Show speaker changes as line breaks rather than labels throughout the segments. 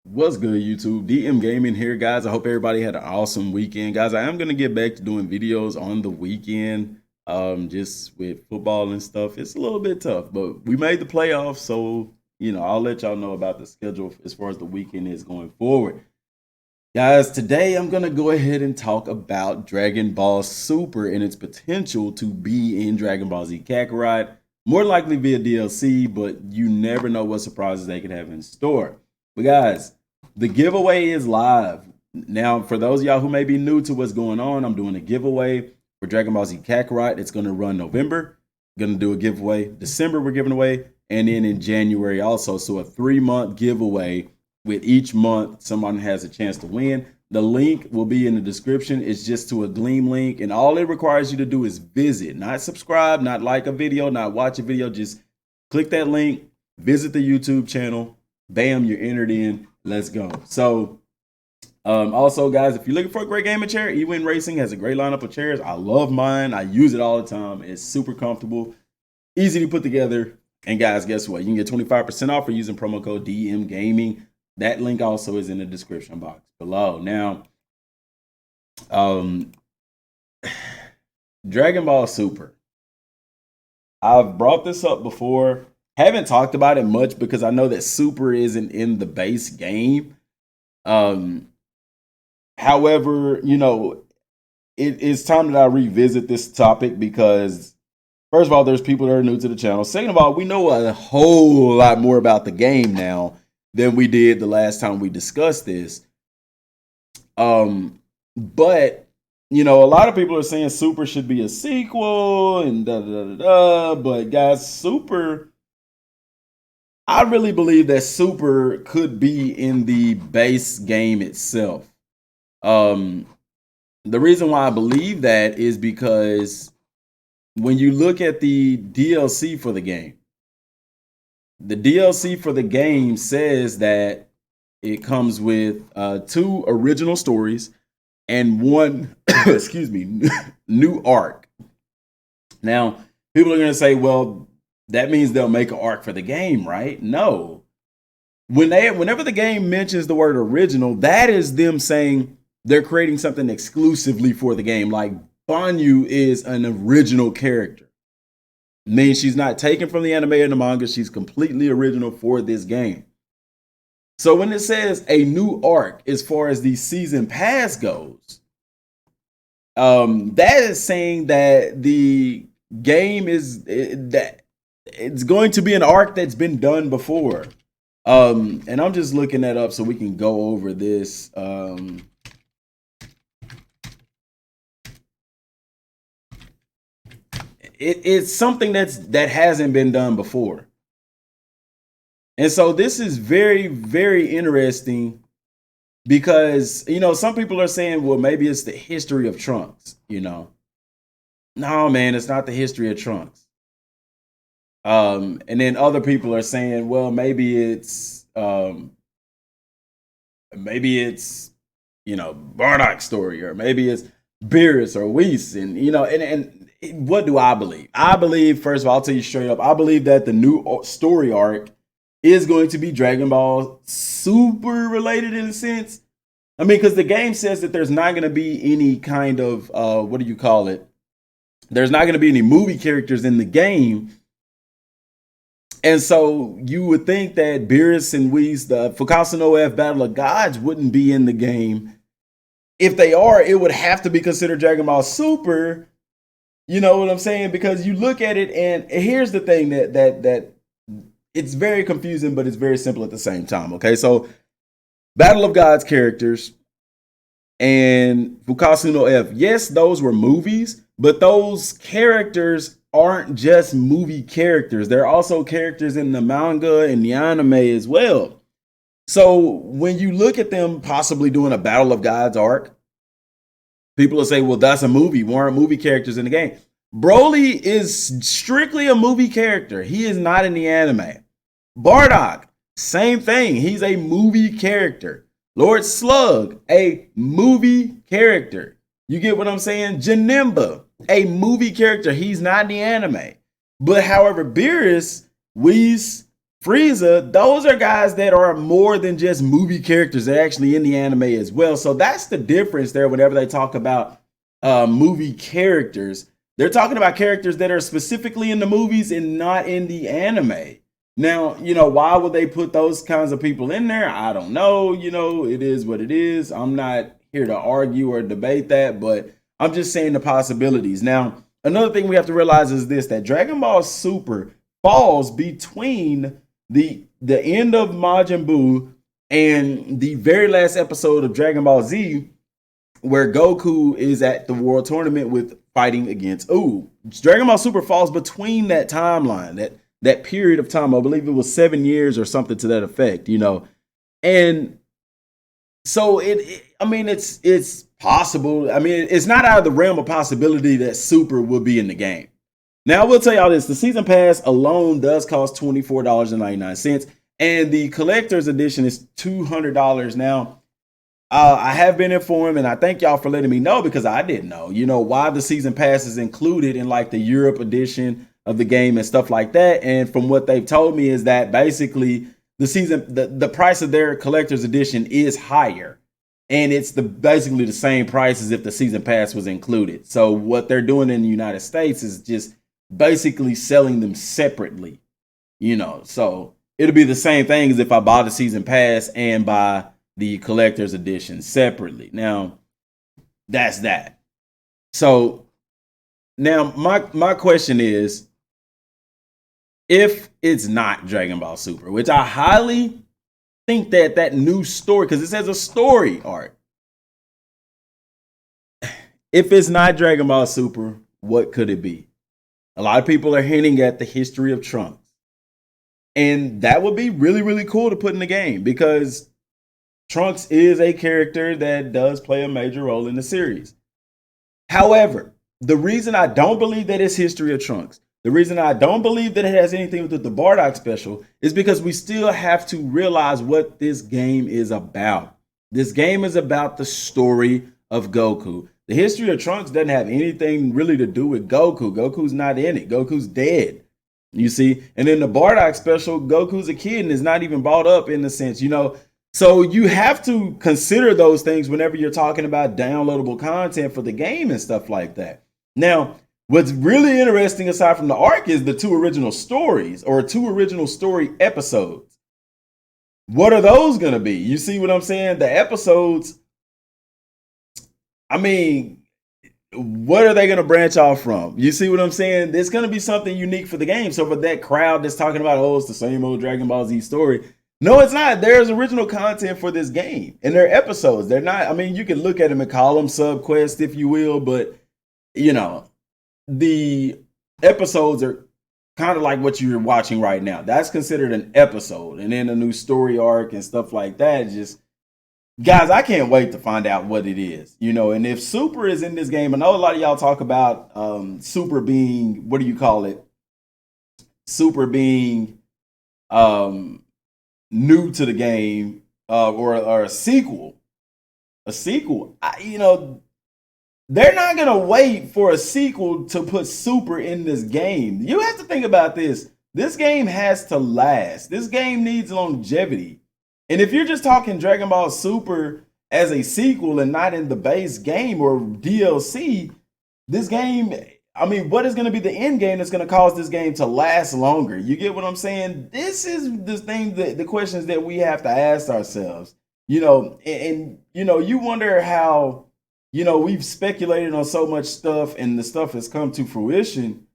What's good, YouTube? Dmgaming here, guys. I hope everybody had an awesome weekend. Guys, I am going to get back to doing videos on the weekend, just with football and stuff. It's a little bit tough, but we made the playoffs, so, I'll let y'all know about the schedule as far as the weekend is going forward. Guys, today I'm going to go ahead and talk about Dragon Ball Super and its potential to be in Dragon Ball Z Kakarot. More likely via DLC, but you never know what surprises they could have in store. But guys, the giveaway is live. Now, for those of y'all who may be new to what's going on, I'm doing a giveaway for Dragon Ball Z Kakarot. It's going to run November. Going to do a giveaway. December, we're giving away. And then in January also. So a 3-month giveaway with each month, someone has a chance to win. The link will be in the description. It's just to a Gleam link. And all it requires you to do is visit, not subscribe, not like a video, not watch a video. Just click that link, visit the YouTube channel. Bam, you're entered in. Let's go. So also, guys, if you're looking for a great gaming chair, eWin Racing has a great lineup of chairs. I love mine. I use it all the time. It's super comfortable, easy to put together. And guys, guess what? You can get 25% off for using promo code Dmgaming. That link also is in the description box below. Now, Dragon Ball Super. I've brought this up before. Haven't talked about it much because I know that Super isn't in the base game. However, it's time that I revisit this topic because, first of all, there's people that are new to the channel. Second of all, we know a whole lot more about the game now than we did the last time we discussed this. But a lot of people are saying Super should be a sequel and da da da da. But guys, Super, I really believe that Super could be in the base game itself. The reason why I believe that is because when you look at the DLC for the game, the DLC for the game says that it comes with 2 original stories and 1, excuse me, new arc. Now, people are going to say, well, that means they'll make an arc for the game, right? No. Whenever the game mentions the word original, that is them saying they're creating something exclusively for the game. Like Banyu is an original character. Means she's not taken from the anime or the manga. She's completely original for this game. So when it says a new arc as far as the season pass goes, that is saying that the game is that it's going to be an arc that's been done before. And I'm just looking that up so we can go over this. It's something that hasn't been done before. And so this is very, very interesting because, some people are saying, well, maybe it's the history of Trunks, No, man, it's not the history of Trunks. And then other people are saying, well, maybe it's Bardock's story, or maybe it's Beerus or Whis, and and what do I believe? I believe, first of all, I'll tell you straight up, I believe that the new story arc is going to be Dragon Ball Super related in a sense. I mean, because the game says that there's not going to be any kind of, what do you call it? There's not going to be any movie characters in the game. And so you would think that Beerus and Whis, the Fukasu no F Battle of Gods, wouldn't be in the game. If they are, it would have to be considered Dragon Ball Super. You know what I'm saying? Because you look at it, and here's the thing that it's very confusing, but it's very simple at the same time. Okay, so Battle of Gods characters and Fukasu no F, yes, those were movies, but those characters aren't just movie characters. They're also characters in the manga and the anime as well. So when you look at them possibly doing a Battle of Gods arc, people will say, well, that's a movie. Why aren't movie characters in the game? Broly is strictly a movie character. He is not in the anime. Bardock, same thing. He's a movie character. Lord Slug, a movie character. You get what I'm saying? Janemba, a movie character. He's not in the anime. But however, Beerus, Whis, Frieza, those are guys that are more than just movie characters. They're actually in the anime as well. So that's the difference there whenever they talk about movie characters. They're talking about characters that are specifically in the movies and not in the anime. Now, why would they put those kinds of people in there? I don't know. It is what it is. I'm not here to argue or debate that, but I'm just saying the possibilities. Now, another thing we have to realize is this, that Dragon Ball Super falls between the end of Majin Buu and the very last episode of Dragon Ball Z, where Goku is at the World Tournament with fighting against Ooh. Dragon Ball Super falls between that timeline, that period of time. I believe it was 7 years or something to that effect, And so it's possible. I mean, it's not out of the realm of possibility that Super will be in the game. Now, I will tell y'all this. The season pass alone does cost $24.99, and the collector's edition is $200. Now, I have been informed, and I thank y'all for letting me know, because I didn't know, why the season pass is included in like the Europe edition of the game and stuff like that. And from what they've told me is that basically the price of their collector's edition is higher. And it's basically the same price as if the season pass was included. So what they're doing in the United States is just basically selling them separately, So it'll be the same thing as if I bought a season pass and buy the collector's edition separately. Now, that's that. So now my question is, if it's not Dragon Ball Super, which I highly think that new story, because it says a story arc. If it's not Dragon Ball Super, what could it be? A lot of people are hinting at the history of Trunks. And that would be really, really cool to put in the game, because Trunks is a character that does play a major role in the series. However, the reason I don't believe that it's history of Trunks, the reason I don't believe that it has anything to do with the Bardock special, is because we still have to realize what this game is about. This game is about the story of Goku. The history of Trunks doesn't have anything really to do with Goku. Goku's not in it. Goku's dead. You see? And in the Bardock special, Goku's a kid and is not even brought up in the sense, So you have to consider those things whenever you're talking about downloadable content for the game and stuff like that. Now, what's really interesting aside from the arc is the 2 original stories, or 2 original story episodes. What are those going to be? You see what I'm saying? The episodes, what are they going to branch off from? You see what I'm saying? There's going to be something unique for the game. So for that crowd that's talking about, it's the same old Dragon Ball Z story. No, it's not. There's original content for this game, and they're episodes. They're not, you can look at them and call them sub-quests, if you will, but, the episodes are kind of like what you're watching right now. That's considered an episode, and then a new story arc and stuff like that. Just, guys, I can't wait to find out what it is, and if Super is in this game. I know a lot of y'all talk about Super being, what do you call it? Super being new to the game, or a sequel. They're not going to wait for a sequel to put Super in this game. You have to think about this. This game has to last. This game needs longevity. And if you're just talking Dragon Ball Super as a sequel and not in the base game or DLC, this game, what is going to be the end game that's going to cause this game to last longer? You get what I'm saying? This is the thing, the questions that we have to ask ourselves. You wonder how, we've speculated on so much stuff and the stuff has come to fruition.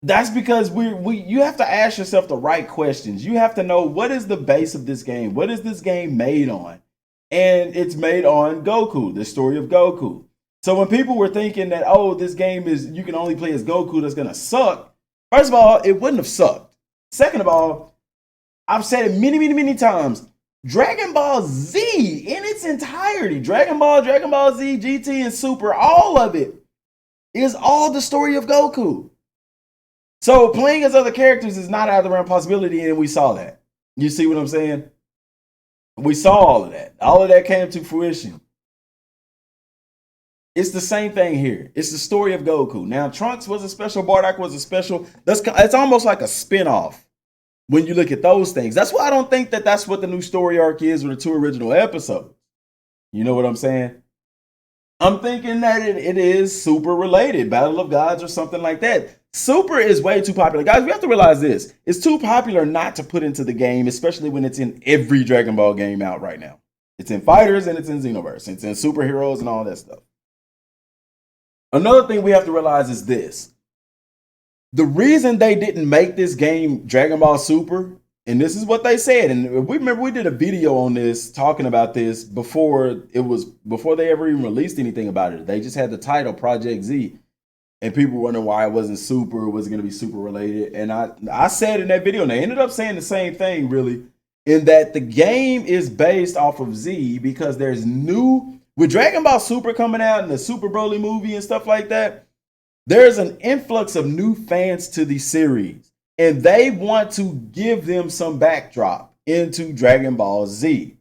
That's because you have to ask yourself the right questions. You have to know, what is the base of this game? What is this game made on? And it's made on Goku, the story of Goku. So when people were thinking that, this game you can only play as Goku, that's going to suck. First of all, it wouldn't have sucked. Second of all, I've said it many, many, many times. Dragon Ball Z in its entirety, Dragon Ball Z, GT, and Super, all of it is all the story of Goku. So playing as other characters is not out of the realm of possibility, and we saw that. You see what I'm saying? We saw all of that. All of that came to fruition. It's the same thing here. It's the story of Goku. Now, Trunks was a special, Bardock was a special. It's almost like a spinoff when you look at those things. That's why I don't think that that's what the new story arc is with the 2 original episodes. You know what I'm saying? I'm thinking that it is Super related, Battle of Gods or something like that. Super is way too popular. Guys, we have to realize this. It's too popular not to put into the game, especially when it's in every Dragon Ball game out right now. It's in Fighters and it's in Xenoverse. It's in Superheroes and all that stuff. Another thing we have to realize is this. The reason they didn't make this game Dragon Ball Super, and this is what they said, and we remember we did a video on this talking about this before they ever even released anything about it. They just had the title Project Z, and people were wondering why it wasn't Super, it wasn't going to be Super related. And I said in that video, and they ended up saying the same thing really, in that the game is based off of Z because there's with Dragon Ball Super coming out and the Super Broly movie and stuff like that, there's an influx of new fans to the series, and they want to give them some backdrop into Dragon Ball Z.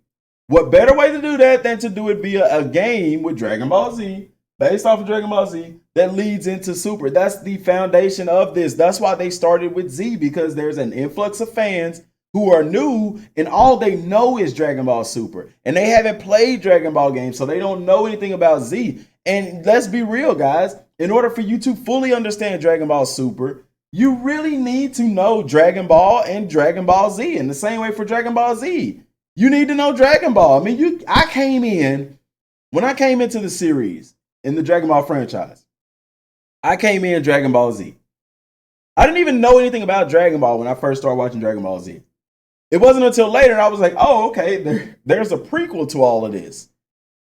What better way to do that than to do it via a game with Dragon Ball Z, based off of Dragon Ball Z, that leads into Super? That's the foundation of this. That's why they started with Z, because there's an influx of fans who are new and all they know is Dragon Ball Super. And they haven't played Dragon Ball games, so they don't know anything about Z. And let's be real, guys. In order for you to fully understand Dragon Ball Super, you really need to know Dragon Ball and Dragon Ball Z. In the same way for Dragon Ball Z, you need to know Dragon Ball. I mean, when I came into the series in the Dragon Ball franchise, I came in Dragon Ball Z. I didn't even know anything about Dragon Ball when I first started watching Dragon Ball Z. It wasn't until later I was like, oh, okay, there's a prequel to all of this.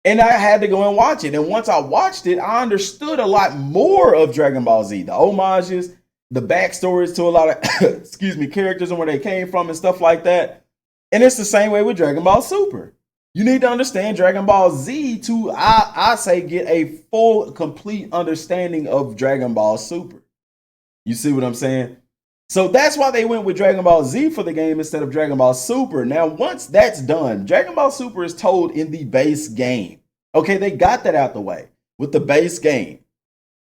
And I had to go and watch it. And once I watched it, I understood a lot more of Dragon Ball Z. The homages, the backstories to a lot of, characters and where they came from and stuff like that. And it's the same way with Dragon Ball Super. You need to understand Dragon Ball Z to, I say, get a full, complete understanding of Dragon Ball Super. You see what I'm saying? So that's why they went with Dragon Ball Z for the game instead of Dragon Ball Super. Now, once that's done, Dragon Ball Super is told in the base game. Okay, they got that out the way with the base game.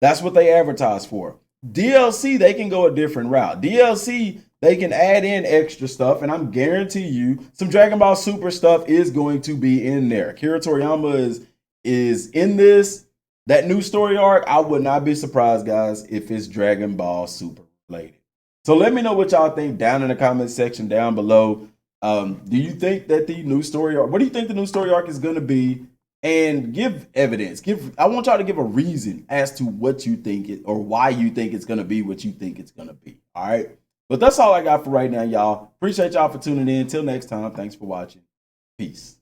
That's what they advertise for. DLC, they can go a different route. DLC, they can add in extra stuff, and I'm guarantee you some Dragon Ball Super stuff is going to be in there. Akira Toriyama is in this. That new story arc, I would not be surprised, guys, if it's Dragon Ball Super related. So let me know what y'all think down in the comment section down below. Do you think that the new story arc, what do you think the new story arc is going to be? And give evidence. I want y'all to give a reason as to what you think it, or why you think it's going to be what you think it's going to be. All right. But that's all I got for right now, y'all. Appreciate y'all for tuning in. Until next time, thanks for watching. Peace.